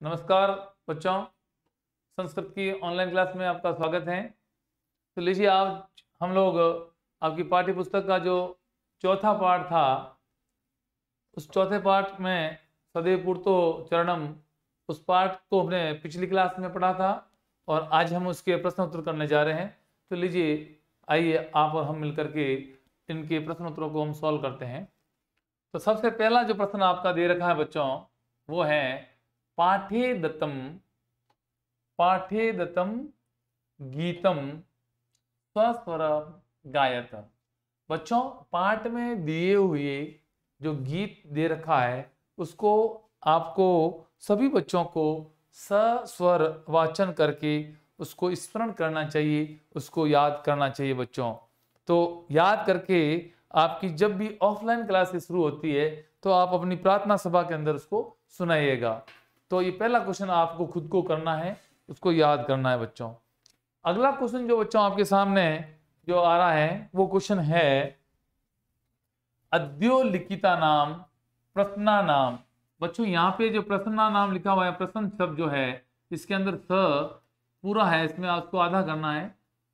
नमस्कार बच्चों, संस्कृत की ऑनलाइन क्लास में आपका स्वागत है। तो लीजिए, आज हम लोग आपकी पाठ्य पुस्तक का जो चौथा पाठ था, उस चौथे पाठ में सदैव पूर्तो चरणम, उस पाठ को हमने पिछली क्लास में पढ़ा था और आज हम उसके प्रश्न उत्तर करने जा रहे हैं। तो लीजिए, आइए आप और हम मिलकर के इनके प्रश्न उत्तरों को हम सॉल्व करते हैं। तो सबसे पहला जो प्रश्न आपका दे रखा है बच्चों, वो है पाठे दत्तम गीतम स्वस्वर गायत। बच्चों, पाठ में दिए हुए जो गीत दे रखा है उसको आपको सभी बच्चों को सस्वर वाचन करके उसको स्मरण करना चाहिए, उसको याद करना चाहिए बच्चों। तो याद करके आपकी जब भी ऑफलाइन क्लासेस शुरू होती है तो आप अपनी प्रार्थना सभा के अंदर उसको सुनाइएगा। तो ये पहला क्वेश्चन आपको खुद को करना है, उसको याद करना है बच्चों। अगला क्वेश्चन जो बच्चों आपके सामने जो आ रहा है वो क्वेश्चन है अद्यो लिखिता नाम प्रश्ना नाम। बच्चों, यहाँ पे जो प्रश्ना नाम लिखा हुआ है, प्रश्न शब्द जो है इसके अंदर स पूरा है, इसमें आपको आधा करना है।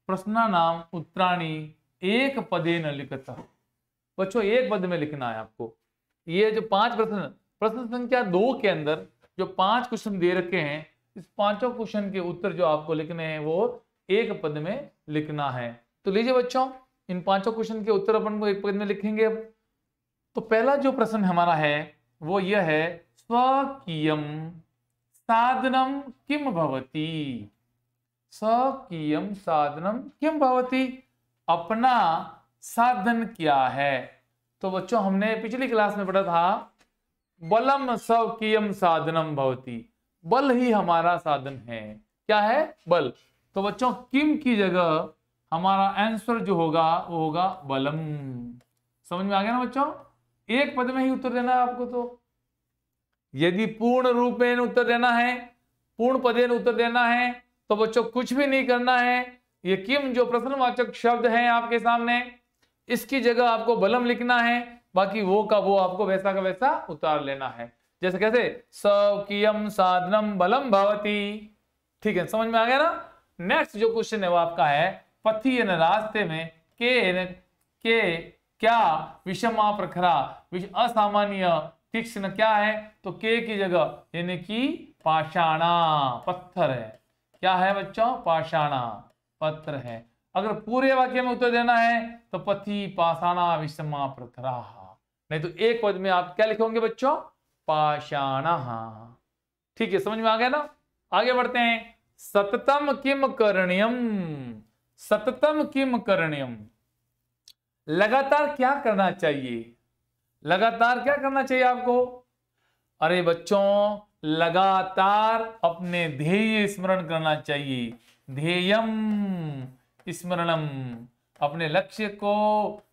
प्रश्ना नाम उत्तराणी एक पदे न लिखता। बच्चों, एक पद में लिखना है आपको। ये जो 5 प्रश्न संख्या 2 के अंदर जो 5 क्वेश्चन दे रखे हैं, इस 5 क्वेश्चन के उत्तर जो आपको लिखने हैं वो एक पद में लिखना है। तो लीजिए बच्चों, इन 5 क्वेश्चन के उत्तर अपन को एक पद में लिखेंगे। अब तो पहला जो प्रश्न हमारा है वो यह है, स्वकीयम साधनम किम भवति। स्वकीयम साधनम किम भवति, अपना साधन क्या है। तो बच्चों, हमने पिछली क्लास में पढ़ा था बलम स्वकीयम साधनम भवति, बल ही हमारा साधन है। क्या है? बल। तो बच्चों, किम की जगह हमारा आंसर जो होगा वो होगा बलम। समझ में आ गया ना बच्चों? एक पद में ही उत्तर देना है आपको। तो यदि पूर्ण रूपेण उत्तर देना है, पूर्ण पदेन उत्तर देना है, तो बच्चों कुछ भी नहीं करना है। ये किम जो प्रश्नवाचक शब्द है आपके सामने, इसकी जगह आपको बलम लिखना है। बाकी वो का वो आपको वैसा का वैसा उतार लेना है। जैसे कैसे, स्वकीयम साधनम बलम भवति। ठीक है, समझ में आ गया ना? नेक्स्ट जो क्वेश्चन है वो आपका है, पथी न रास्ते में के क्या विषमा प्रखरा, असामान्य तीक्ष्ण क्या है? तो के की जगह यानी कि पाषाणा, पत्थर है। क्या है बच्चों? पाषाणा, पत्थर है। अगर पूरे वाक्य में उत्तर देना है तो पथि पाषाणा विषमा प्रखरा, नहीं तो एक पद में आप क्या लिखोगे बच्चों? पाषाणा। ठीक है, समझ में आ गया ना? आगे बढ़ते हैं। सततम किम करणीयम, सततम किम करणीयम, लगातार क्या करना चाहिए? लगातार क्या करना चाहिए आपको? अरे बच्चों, लगातार अपने ध्येय स्मरण करना चाहिए। ध्येयम स्मरणम, अपने लक्ष्य को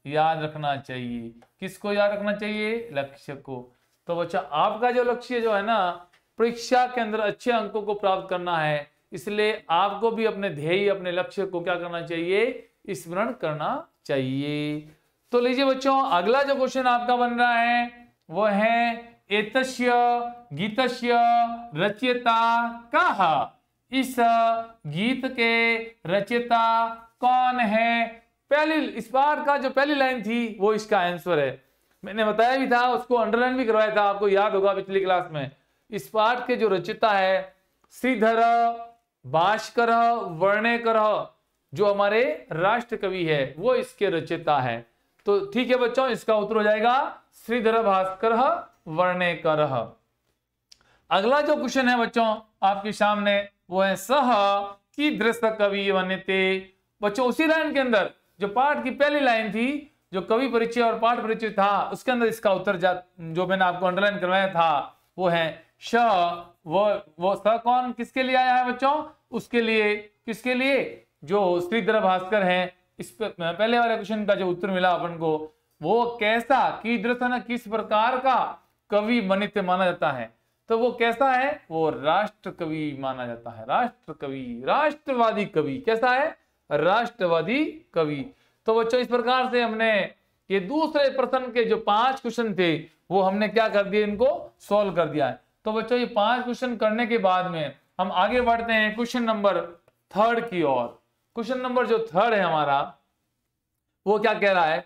याद रखना चाहिए। किसको याद रखना चाहिए? लक्ष्य को। तो बच्चा, आपका जो लक्ष्य जो है ना, परीक्षा के अंदर अच्छे अंकों को प्राप्त करना है, इसलिए आपको भी अपने ध्येय, अपने लक्ष्य को क्या करना चाहिए? स्मरण करना चाहिए। तो लीजिए बच्चों, अगला जो क्वेश्चन आपका बन रहा है वो है एतस्य गीतस्य रचयिता कः। इस गीत के रचयिता कौन है? पहली, इस बार का जो पहली लाइन थी वो इसका आंसर है। मैंने बताया भी था, उसको अंडरलाइन भी करवाया था, आपको याद होगा पिछली क्लास में। इस पाठ के जो रचयिता है श्रीधर भास्कर वर्णेकर, जो हमारे राष्ट्र कवि है, वो इसके रचयिता है। तो ठीक है बच्चों, इसका उत्तर हो जाएगा श्रीधर भास्कर वर्णेकर। अगला जो क्वेश्चन है बच्चों आपके सामने वो है सह कीदृश कवि वन्यते। बच्चों, उसी लाइन के अंदर जो पाठ की पहली लाइन थी, जो कवि परिचय और पाठ परिचय था, उसके अंदर इसका उत्तर जो मैंने आपको अंडरलाइन करवाया था वो है श। वो स कौन किसके लिए आया है बच्चों? उसके लिए। किसके लिए? जो श्रीधर भास्कर है। इस पहले वाले क्वेश्चन का जो उत्तर मिला अपन को, वो कैसा, कीदृश ना किस प्रकार का कवि वनित माना जाता है। तो वो कैसा है? वो राष्ट्र कवि माना जाता है। राष्ट्र कवि, राष्ट्रवादी कवि। कैसा है? राष्ट्रवादी कवि। तो बच्चों, इस प्रकार से हमने ये दूसरे प्रश्न के जो 5 क्वेश्चन थे वो हमने क्या कर दिया, इनको सॉल्व कर दिया है। तो बच्चों ये 5 क्वेश्चन करने के बाद में हम आगे बढ़ते हैं क्वेश्चन नंबर 3 की ओर। क्वेश्चन नंबर जो 3 है हमारा, वो क्या कह रहा है?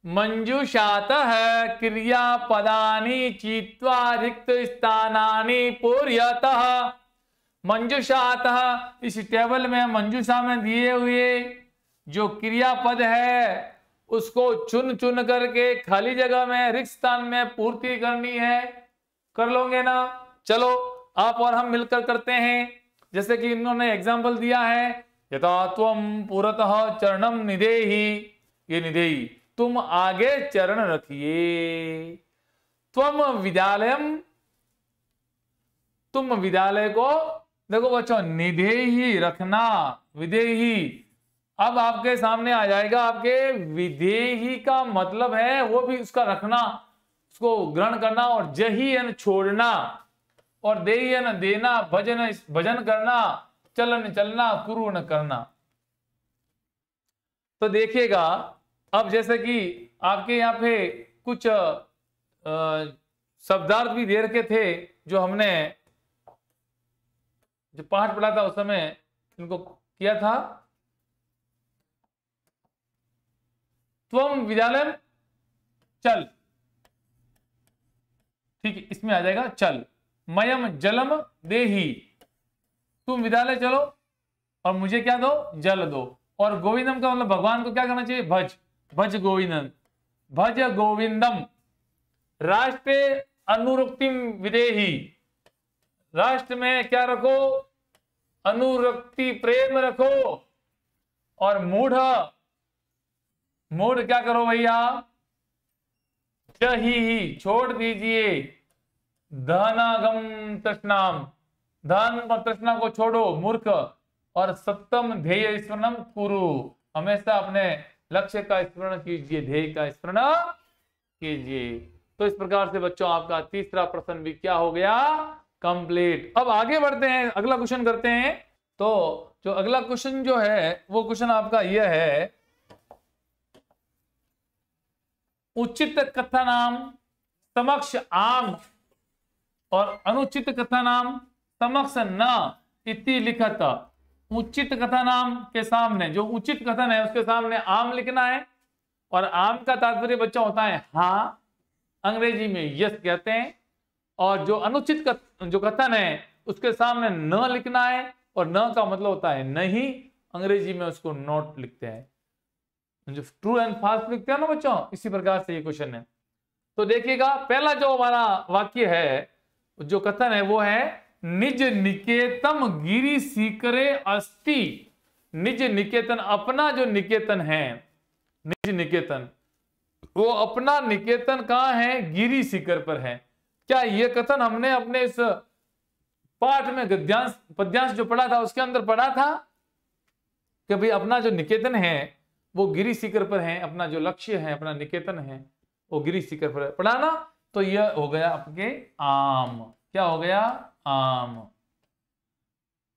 मंजूषातः क्रियापदानि चित्वा रिक्त स्थानानि पूर्यतः। मंजूषातः, इस टेबल में मंजूषा में दिए हुए जो क्रियापद है उसको चुन चुन करके खाली जगह में रिक्त स्थान में पूर्ति करनी है। कर लोगे ना? चलो आप और हम मिलकर करते हैं। जैसे कि इन्होंने एग्जाम्पल दिया है, यथा त्वं पुरतः चरणम निदेहि, ये निदेहि, तुम आगे चरण रखिए। त्वं विद्यालयम, तुम विद्यालय को, देखो बच्चों निदेहि रखना, विदेही। अब आपके सामने आ जाएगा, आपके विदेही का मतलब है वो भी उसका रखना, उसको ग्रहण करना, और जही यानी छोड़ना, और देही यानी देना, भजन भजन करना, चलन चलना, कुरु न करना। तो देखिएगा अब जैसे कि आपके यहाँ पे कुछ शब्दार्थ भी दे रखे थे जो हमने जो पाठ पढ़ा था उस समय इनको किया था। त्वं विद्यालय चल, ठीक है, इसमें आ जाएगा चल। मयम जलम देही, तुम विद्यालय चलो और मुझे क्या दो? जल दो। और गोविंदम का मतलब भगवान को क्या करना चाहिए? भज, भज गोविंदम, भज गोविंदम। राष्ट्र अनुरक्तिम विदेही, राष्ट्र में क्या रखो? अनुरक्ति, प्रेम रखो। और मूढ़, मूढ़ क्या करो भैया? ही छोड़ दीजिए। धनागम तृष्णाम, धन और तृष्णा को छोड़ो, मूर्ख। और सप्तम ध्येय स्मरणम कुरु, हमेशा अपने लक्ष्य का स्मरण कीजिए, ध्येय का स्मरण कीजिए। तो इस प्रकार से बच्चों आपका तीसरा प्रश्न भी क्या हो गया? कंप्लीट। अब आगे बढ़ते हैं, अगला क्वेश्चन करते हैं। तो जो अगला क्वेश्चन जो है वो क्वेश्चन आपका यह है, उचित कथनाम समक्ष आम और अनुचित कथनाम समक्ष न इति लिखत। उचित कथनाम के सामने, जो उचित कथन है उसके सामने आम लिखना है, और आम का तात्पर्य बच्चा होता है हाँ, अंग्रेजी में यस कहते हैं। और जो अनुचित जो कथन है उसके सामने न लिखना है, और न का मतलब होता है नहीं, अंग्रेजी में उसको नॉट लिखते हैं। जो ट्रू एंड फॉल्स लिखते हैं ना बच्चों, इसी प्रकार से ये क्वेश्चन है। तो देखिएगा पहला जो हमारा वाक्य है, जो कथन है वो है निज निकेतम गिरि सीकरे अस्ति। निज निकेतन, अपना जो निकेतन है, निज निकेतन, वो अपना निकेतन कहाँ है? गिरि शिखर पर है। क्या ये कथन हमने अपने इस पाठ में गद्यांश पद्यांश जो पढ़ा था उसके अंदर पढ़ा था कि भाई अपना जो निकेतन है वो गिरि शिखर पर है, अपना जो लक्ष्य है, अपना निकेतन है वो गिरि शिखर पर है, पढ़ा ना? तो यह हो गया आपके आम। क्या हो गया? आम।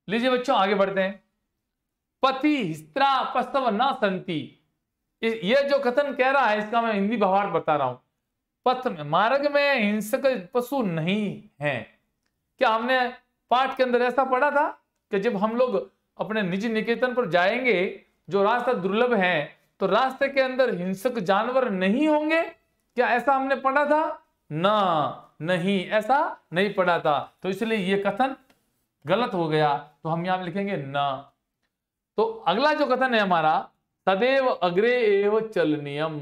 लीजिए बच्चों आगे बढ़ते हैं। पति हिस्त्रा पस्तव न संति, ये जो कथन कह रहा है इसका मैं हिंदी भावार्थ बता रहा हूं। पथ में, मार्ग में हिंसक पशु नहीं है। क्या हमने पाठ के अंदर ऐसा पढ़ा था कि जब हम लोग अपने निज निकेतन पर जाएंगे, जो रास्ता दुर्लभ है, तो रास्ते के अंदर हिंसक जानवर नहीं होंगे? क्या ऐसा हमने पढ़ा था? ना, नहीं, ऐसा नहीं पढ़ा था। तो इसलिए ये कथन गलत हो गया, तो हम यहां लिखेंगे ना। तो अगला जो कथन है हमारा, सदैव अग्रे एव चलनियम,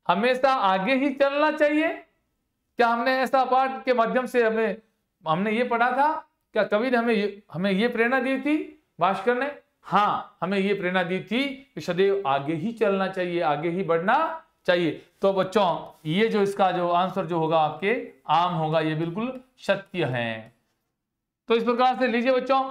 हमेशा आगे ही चलना चाहिए। क्या हमने ऐसा पाठ के माध्यम से हमने ये पढ़ा था? क्या कवि ने हमें ये प्रेरणा दी थी भास्कर ने? हाँ, हमें ये प्रेरणा दी थी कि सदैव आगे ही चलना चाहिए, आगे ही बढ़ना चाहिए। तो बच्चों ये जो इसका जो आंसर जो होगा आपके आम होगा, ये बिल्कुल सत्य है। तो इस प्रकार से लीजिए बच्चों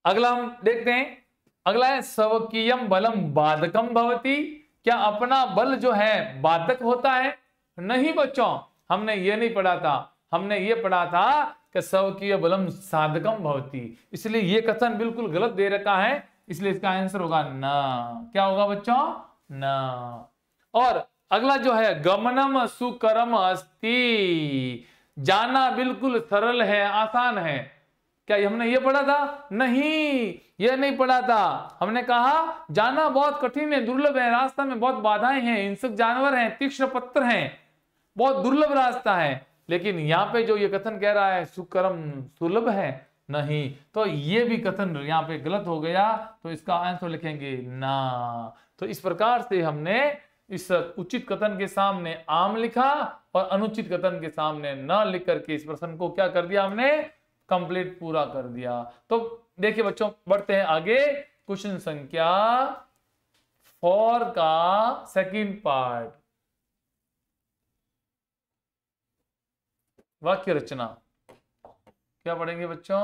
अगला हम देखते हैं। अगला है स्वकीयम बलम बाधकम भवति। क्या अपना बल जो है बाधक होता है? नहीं बच्चों, हमने ये नहीं पढ़ा था। हमने ये पढ़ा था कि स्वकीय बलम साधकम भवति। इसलिए ये कथन बिल्कुल गलत दे रखा है, इसलिए इसका आंसर होगा न। क्या होगा बच्चों? न। और अगला जो है गमनम सुकरम अस्ति, जाना बिल्कुल सरल है, आसान है। क्या हमने ये पढ़ा था? नहीं, ये नहीं पढ़ा था। हमने कहा जाना बहुत कठिन है, दुर्लभ है, रास्ता में बहुत बाधाएं हैं, हिंसक जानवर हैं, तीक्ष्ण पत्थर हैं, बहुत दुर्लभ रास्ता है। लेकिन यहाँ पे जो ये कथन कह रहा है सुकरम सुलभ है, नहीं, तो ये भी कथन यहाँ पे गलत हो गया। तो इसका आंसर लिखेंगे ना। तो इस प्रकार से हमने इस उचित कथन के सामने आम लिखा और अनुचित कथन के सामने न लिख करके इस प्रश्न को क्या कर दिया हमने? कंप्लीट पूरा कर दिया। तो देखिए बच्चों, बढ़ते हैं आगे। क्वेश्चन संख्या 4 का सेकंड पार्ट, वाक्य रचना। क्या पढ़ेंगे बच्चों?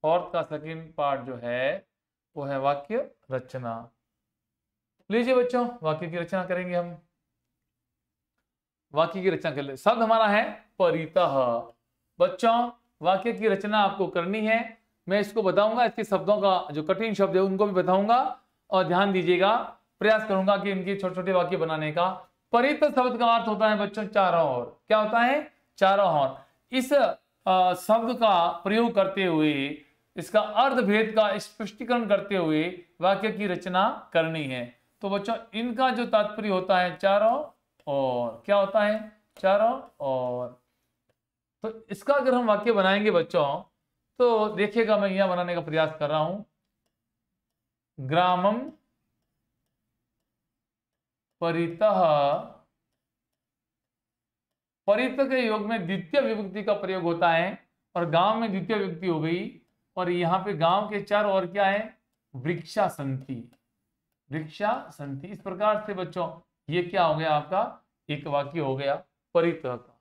4 का सेकंड पार्ट जो है वो है वाक्य रचना। लीजिए बच्चों, वाक्य की रचना करेंगे हम। वाक्य की रचना कर ले। शब्द हमारा है परितः। बच्चों, वाक्य की रचना आपको करनी है। मैं इसको बताऊंगा, इसके शब्दों का जो कठिन शब्द है उनको भी बताऊंगा, और ध्यान दीजिएगा, प्रयास करूंगा कि इनके छोटे छोटे वाक्य बनाने का। परित शब्द का अर्थ होता है बच्चों चारों ओर। क्या होता है? चारों ओर। इस शब्द का प्रयोग करते हुए, इसका अर्थ भेद का स्पष्टीकरण करते हुए वाक्य की रचना करनी है। तो बच्चों, इनका जो तात्पर्य होता है चारों ओर। क्या होता है? चारों ओर। तो इसका अगर हम वाक्य बनाएंगे बच्चों, तो देखिएगा, मैं यहां बनाने का प्रयास कर रहा हूं। ग्रामम परितः। परित के योग में द्वितीय विभक्ति का प्रयोग होता है, और गांव में द्वितीय विभक्ति हो गई, और यहाँ पे गांव के चारों ओर क्या है? वृक्षा संति। वृक्षा संति। इस प्रकार से बच्चों ये क्या हो गया? आपका एक वाक्य हो गया परितः का।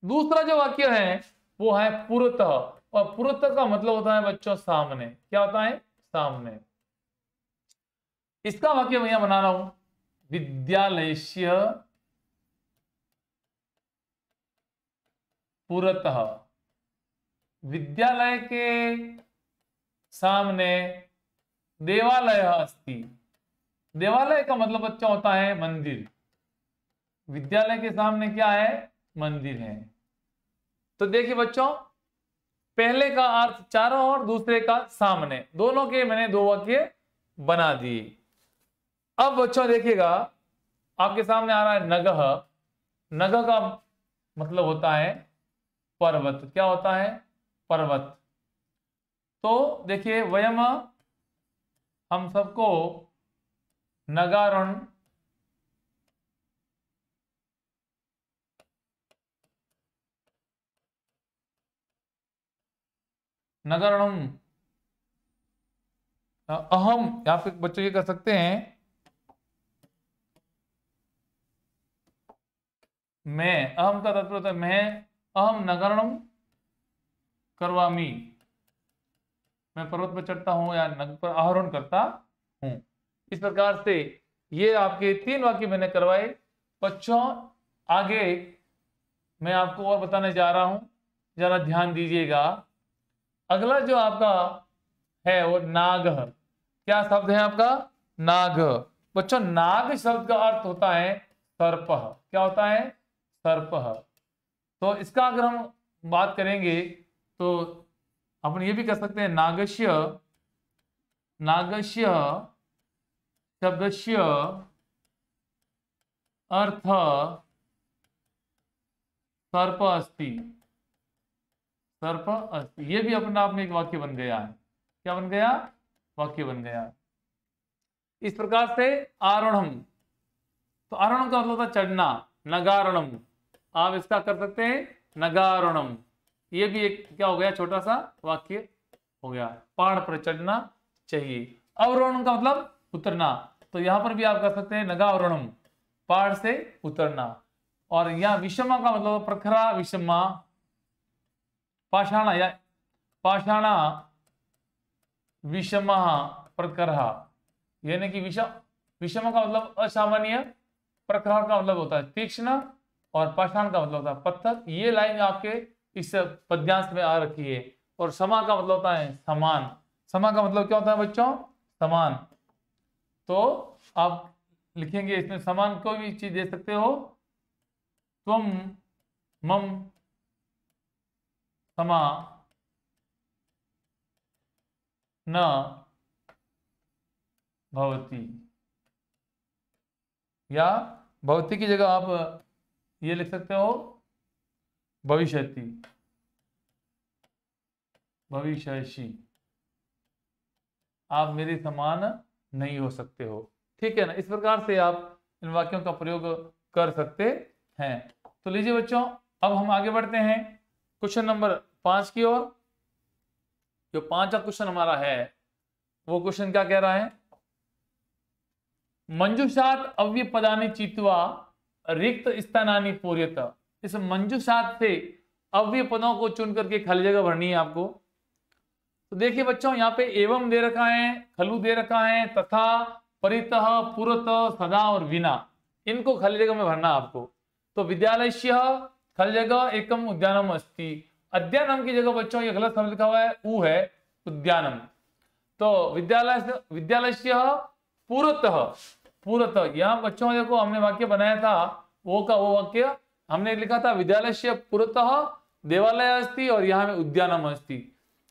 दूसरा जो वाक्य है वो है पुरतः, और पुरतः का मतलब होता है बच्चों सामने। क्या होता है? सामने। इसका वाक्य मैं यहां बना रहा हूं। विद्यालयस्य पुरतः। विद्यालय के सामने देवालय अस्ति। देवालय का मतलब बच्चों होता है मंदिर। विद्यालय के सामने क्या है? मंदिर है। तो देखिए बच्चों, पहले का अर्थ चारों ओर, दूसरे का सामने, दोनों के मैंने दो वाक्य बना दिए। अब बच्चों देखिएगा, आपके सामने आ रहा है नगह। नगह का मतलब होता है पर्वत। क्या होता है? पर्वत। तो देखिए, वयम हम सबको नगारण नगरणम अहम, यहां पे बच्चों ये कर सकते हैं मैं। अहम का तात्पर्य होता है मैं। अहम नगरणम करवामी। मैं पर्वत पर चढ़ता हूं या नग पर आरोहण करता हूं। इस प्रकार से ये आपके 3 वाक्य मैंने करवाए बच्चों। आगे मैं आपको और बताने जा रहा हूं, जरा ध्यान दीजिएगा। अगला जो आपका है वो नाग। क्या शब्द है आपका? नाग। बच्चों, नाग शब्द का अर्थ होता है सर्प। क्या होता है? सर्प। तो इसका अगर हम बात करेंगे तो अपन ये भी कर सकते हैं, नागस्य। नागस्य शब्दस्य अर्थ सर्प अस्ति। सर्प अस्ति। ये भी अपने आप में एक वाक्य बन गया है। क्या बन गया? वाक्य बन गया। इस प्रकार से आरोहणम, तो आरोहणम का मतलब होता है चढ़ना। नगारोहणम, आप इसका कर सकते हैं नगारोहणम। ये भी एक क्या हो गया? छोटा सा वाक्य हो गया। पहाड़ पर चढ़ना चाहिए। अवरोहणम का मतलब उतरना, तो यहां पर भी आप कर सकते हैं नगावरोहणम, पहाड़ से उतरना। और यहां विषमा का मतलब प्रखरा विषमा, पाषाणा या पाषाणा विषमा प्रखरा, यानी कि विषम का मतलब असामान्य, प्रखर का मतलब होता है तीक्ष्ण, और पाषाण का मतलब होता है पत्थर। ये लाइन आपके इस पद्यांश में आ रखी है। और समा का मतलब होता है समान। समा का मतलब क्या होता है बच्चों? समान। तो आप लिखेंगे इसमें समान कोई भी चीज दे सकते हो। तुम मम समा न भवति, या भवति की जगह आप ये लिख सकते हो भविष्यति, भविष्यसि, आप मेरे समान नहीं हो सकते हो। ठीक है ना, इस प्रकार से आप इन वाक्यों का प्रयोग कर सकते हैं। तो लीजिए बच्चों, अब हम आगे बढ़ते हैं क्वेश्चन नंबर 5 की ओर। जो 5वां क्वेश्चन हमारा है वो क्वेश्चन क्या कह रहा है, मंजूषात अव्यय पदानि चित्वा रिक्त स्थानानि पूर्यत। इस मंजूषात से अव्यय पदों को चुन करके खाली जगह भरनी है आपको। तो देखिए बच्चों, यहाँ पे एवं दे रखा है, खलु दे रखा है, तथा, परितः, पुरतः, सदा और विना, इनको खाली जगह में भरना आपको। तो विद्यालयस्य खाली जगह एकम उद्यानम अस्ति। अद्यानम की जगह बच्चों ये गलत शब्द लिखा हुआ है, उ है उद्यानम। तो विद्यालयस्य पुरतः, पुरतः, यहाँ बच्चों देखो हमने वाक्य बनाया था वो का वो वाक्य हमने लिखा था विद्यालयस्य पुरतः देवालय अस्ति और यहाँ में उद्यानम अस्ति।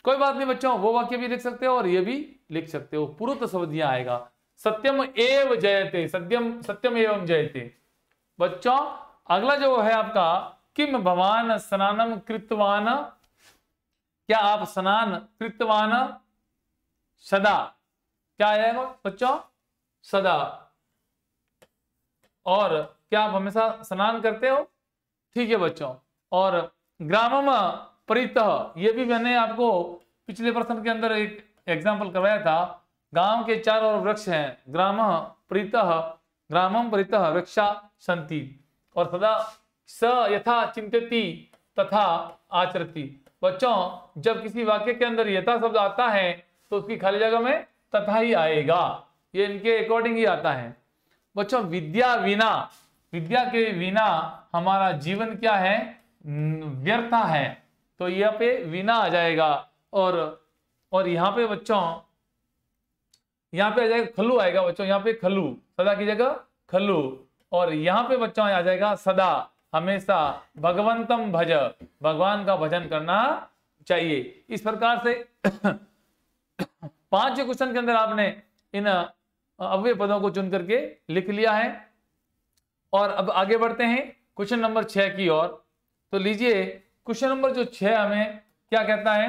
कोई बात नहीं बच्चों, वो वाक्य भी लिख सकते हो और ये भी लिख सकते हो। पुरत शब्द यहाँ आएगा। सत्यम एव जयते, सत्यम सत्यम एवं जयते। बच्चों अगला जो है आपका, किम भवान स्नानम कृतवान, क्या आप स्नान कृतवान, सदा, क्या आएगा बच्चों, सदा, और क्या आप हमेशा स्नान करते हो। ठीक है बच्चों, और ग्रामम परितः, ये भी मैंने आपको पिछले प्रश्न के अंदर एक एग्जाम्पल करवाया था। गांव के चारों ओर वृक्ष हैं, ग्राम परितः, ग्रामम परितः वृक्षा सन्ति, और सदा स यथा चिंतति तथा आचरति। बच्चों जब किसी वाक्य के अंदर यथा शब्द आता है तो उसकी खाली जगह में तथा ही आएगा, ये इनके अकॉर्डिंग ही आता है। बच्चों विद्या विना, विद्या के बिना हमारा जीवन क्या है, व्यर्थ है। तो यहाँ पे विना आ जाएगा, और यहाँ पे बच्चों, यहाँ पे आ जाएगा खलु आएगा बच्चों, यहाँ पे खलु, सदा की जगह खलु, और यहाँ पे बच्चों आ जाएगा सदा, हमेशा। भगवंतम भज, भगवान का भजन करना चाहिए। इस प्रकार से 5 क्वेश्चन के अंदर आपने इन अव्यय पदों को चुन करके लिख लिया है। और अब आगे बढ़ते हैं क्वेश्चन नंबर 6 की ओर। तो लीजिए क्वेश्चन नंबर जो 6 हमें क्या कहता है,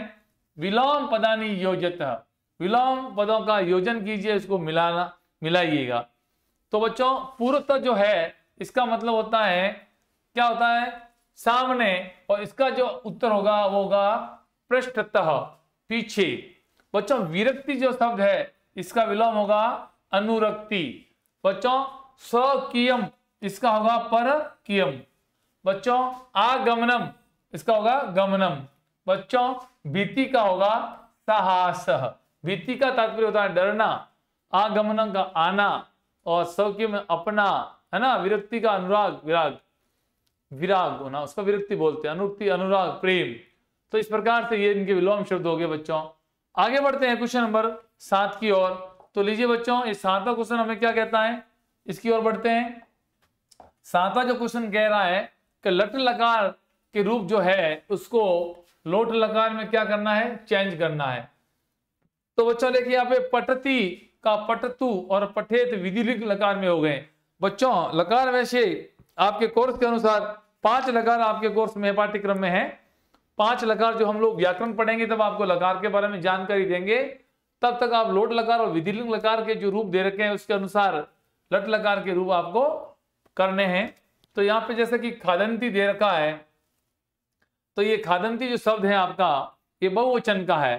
विलोम पदानि योजत, विलोम पदों का योजन कीजिए, इसको मिलाइएगा। तो बच्चों पूर्वतः जो है इसका मतलब होता है, क्या होता है, सामने, और इसका जो उत्तर होगा वो होगा पृष्ठतः, पीछे। बच्चों विरक्ति जो शब्द है इसका विलोम होगा अनुरक्ति। बच्चों स्वकीयम इसका होगा परकीयम। बच्चों आगमनम इसका होगा गमनम। बच्चों भीति का होगा साहस, भीति का तात्पर्य होता है डरना, आगमनम का आना, और स्वकीयम अपना, है ना, विरक्ति का अनुराग, विराग, विराग होना, उसका विरक्ति बोलते हैं, अनुरक्ति अनुराग प्रेम। तो इस प्रकार से ये इनके विलोम शब्द हो गए। बच्चों आगे बढ़ते हैं क्वेश्चन नंबर 7 की ओर। तो लीजिए बच्चों ये 7वां क्वेश्चन हमें क्या कहता है, इसकी ओर बढ़ते हैं। 7वां जो क्वेश्चन कह रहा है कि लट लकार के रूप जो है उसको लोट लकार में क्या करना है, चेंज करना है। तो बच्चों देखिए यहाँ पे पठती का पठतु और पठेत विधिलिंग लकार में हो गए। बच्चों लकार वैसे आपके कोर्स के अनुसार 5 लकार आपके कोर्स में पाठ्यक्रम में है। 5 लकार जो हम लोग व्याकरण पढ़ेंगे तब आपको लकार के बारे में जानकारी देंगे, तब तक आप लोट लकार और विधिलिंग लकार के जो रूप दे रखे हैं उसके अनुसार लट लकार के रूप आपको करने हैं। तो यहाँ पे जैसे कि खादंती दे रखा है, तो ये खादंती जो शब्द है आपका ये बहुवचन का है।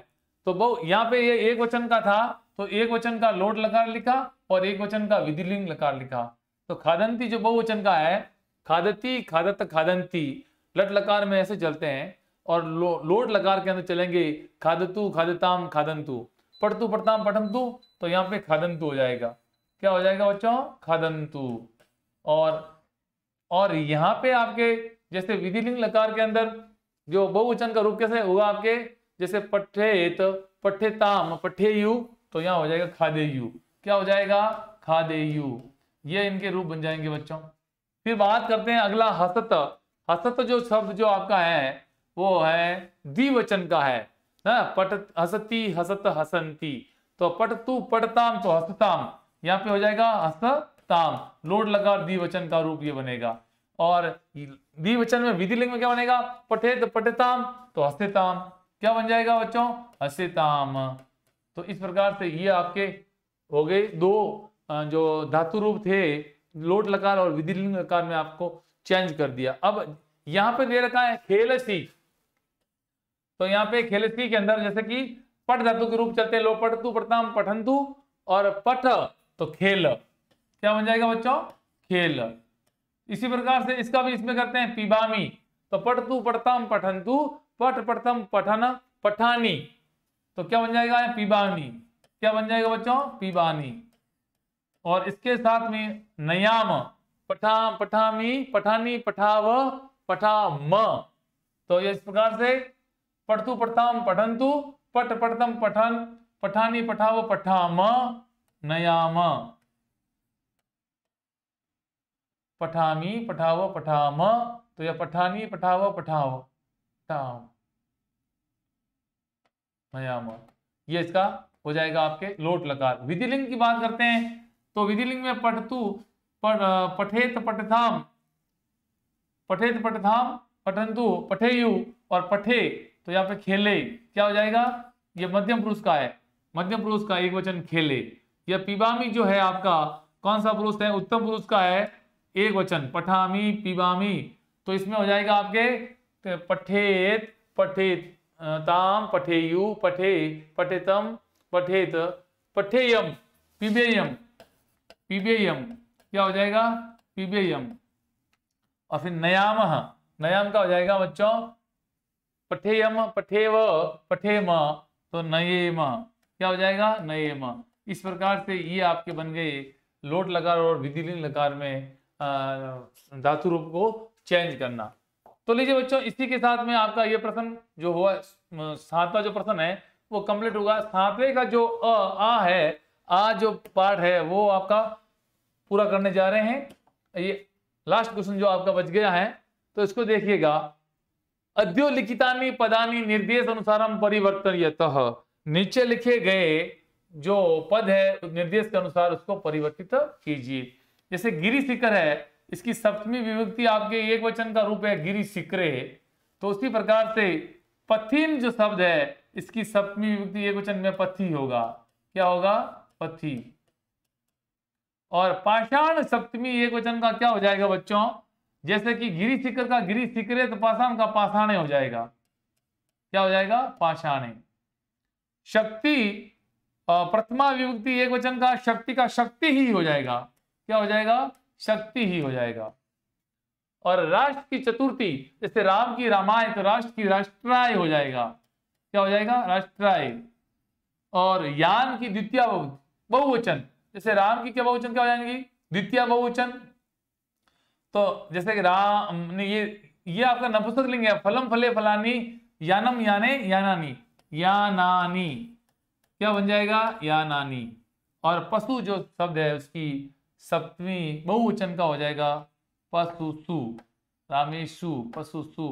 तो यहाँ पे ये एक वचन का था, तो एक वचन का लोट लकार लिखा और एक वचन का विधिलिंग लकार लिखा। तो खादंती जो बहुवचन का है, खादती, खादत, खादंती, लट लकार में ऐसे चलते हैं, और लोट लकार के अंदर चलेंगे खादतु, खादताम, खादंतु, पढ़तु, पढ़ताम, पठंतु। तो यहाँ पे खादंतु हो जाएगा। क्या हो जाएगा बच्चों, खादंतु। और यहाँ पे आपके जैसे विधिलिंग लकार के अंदर जो बहुवचन का रूप कैसे होगा आपके, जैसे पठेत, पठेताम, पठेयु, तो यहाँ हो जाएगा खादेयु। क्या हो जाएगा, खादेयु। ये इनके रूप बन जाएंगे बच्चों। फिर बात करते हैं अगला हसत। हसत जो शब्द जो आपका है वो है द्विवचन का है ना। पठ हसती हसत हसंती, तो पठतु पठताम तो हसताम, यहाँ पे हो जाएगा हसताम, लोड लगा और द्विवचन का रूप ये बनेगा। और द्विवचन में विधिलिंग में क्या बनेगा, पठेत पठताम तो हसेताम, क्या बन जाएगा बच्चों, हसेताम। तो इस प्रकार से ये आपके हो गए दो जो धातु रूप थे, लोट लकार और विधिलिंग लकार में आपको चेंज कर दिया। अब यहाँ पे दे रखा है खेलसी, तो यहाँ पे खेलसी के अंदर जैसे कि पट धातु के रूप चलते हैं, लो पठतु पठताम पठंतु, और पठ तो खेल, क्या बन जाएगा बच्चों, खेल। इसी प्रकार से इसका भी इसमें करते हैं पिबामी, तो पठतु पठताम पठंतु, पठ पठतम पठन पठानी, तो क्या बन जाएगा पिबानी, क्या बन जाएगा बच्चों, पिबानी। और इसके साथ में नयाम, पठा पठामी पठानी पठाव पठाम, तो इस प्रकार से पठतु पठताम पठंतु, पठ पठतम पठन पठानी पठाव पठाम नयाम, पठामी पठाव पठाम, तो यह पठानी पठाव पठाव पठाम नयाम, ये इसका हो जाएगा आपके लोट लकार। विधिलिंग की बात करते हैं तो विधिलिंग में पठतु पठेत पठताम, पठेत पठताम पठंतु पठेयु और पठे, तो यहाँ पे खेले, क्या हो जाएगा, ये मध्यम पुरुष का है, मध्यम पुरुष का एक वचन खेले। यह पिबामी जो है आपका कौन सा पुरुष है, उत्तम पुरुष का है, एक वचन पठामी पिबामी, तो इसमें हो जाएगा आपके पठेत पठेत ताम पठेयु पठे पठेतम पठेत पठेयम पिबेयम, पिबेयम क्या हो जाएगा, पिबेयम। और फिर नयाम, नयाम का हो जाएगा बच्चों पठेयम पठेव पठेम, तो नयेम, क्या हो जाएगा, नयेम। इस प्रकार से ये आपके बन गए लोट लकार और विधिलिंग लकार में धातु रूप को चेंज करना। तो लीजिए बच्चों, इसी के साथ में आपका ये प्रश्न जो हुआ, सातवां जो प्रश्न है वो कंप्लीट होगा। सातवें का जो आ है, आ जो पार्ट है वो आपका पूरा करने जा रहे हैं। ये लास्ट क्वेश्चन जो आपका बच गया है, तो इसको देखिएगा। अद्योलिखितानि पदानि निर्देश अनुसारम परिवर्तयतः, नीचे लिखे गए जो पद है निर्देश के अनुसार उसको परिवर्तित कीजिए। जैसे गिरि शिखर है, इसकी सप्तमी विभक्ति आपके एक वचन का रूप है गिरि शिखरे, तो उसी प्रकार से पथिन जो शब्द है इसकी सप्तमी विभक्ति एक वचन में पथी होगा, क्या होगा, पथी। और पाषाण सप्तमी एक वचन का क्या हो जाएगा बच्चों, जैसे कि गिरि शिखर का गिरि शिखरे, तो पाषाण का पाषाणे हो जाएगा, क्या हो जाएगा, पाषाणे। शक्ति प्रथमा विभक्ति एक वचन का शक्ति का शक्ति ही हो जाएगा, क्या हो जाएगा, शक्ति ही हो जाएगा। और राष्ट्र की चतुर्थी, जैसे राम की रामाय, तो राष्ट्र की राष्ट्राय हो जाएगा, क्या हो जाएगा, राष्ट्राय। और यान की द्वितीय बहुवचन, जैसे राम की क्या बहुवचन क्या हो जाएंगी, द्वितीय बहुवचन। तो जैसे कि राम, ये आपका नपुंसकलिंग है, फलम फले फलानी, यानम याने यानानी, यानानी, क्या बन जाएगा, यानानी। और पशु जो शब्द है उसकी सप्तमी बहुवचन का हो जाएगा पशुसु, रामेशु पशुसु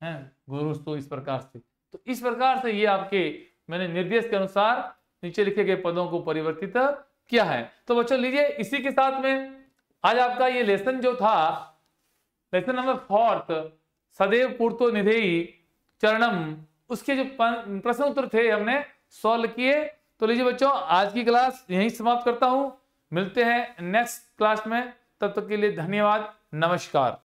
है, गुरुसु, इस प्रकार से। तो इस प्रकार से ये आपके मैंने निर्देश के अनुसार नीचे लिखे गए पदों को परिवर्तित किया है। तो बच्चों लीजिए, इसी के साथ में आज आपका ये लेसन जो था, लेसन नंबर 4 सदैव पूर्तो निधेयी चरणम, उसके जो प्रश्न उत्तर थे हमने सॉल्व किए। तो लीजिए बच्चों, आज की क्लास यहीं समाप्त करता हूं, मिलते हैं नेक्स्ट क्लास में, तब तक के लिए धन्यवाद, नमस्कार।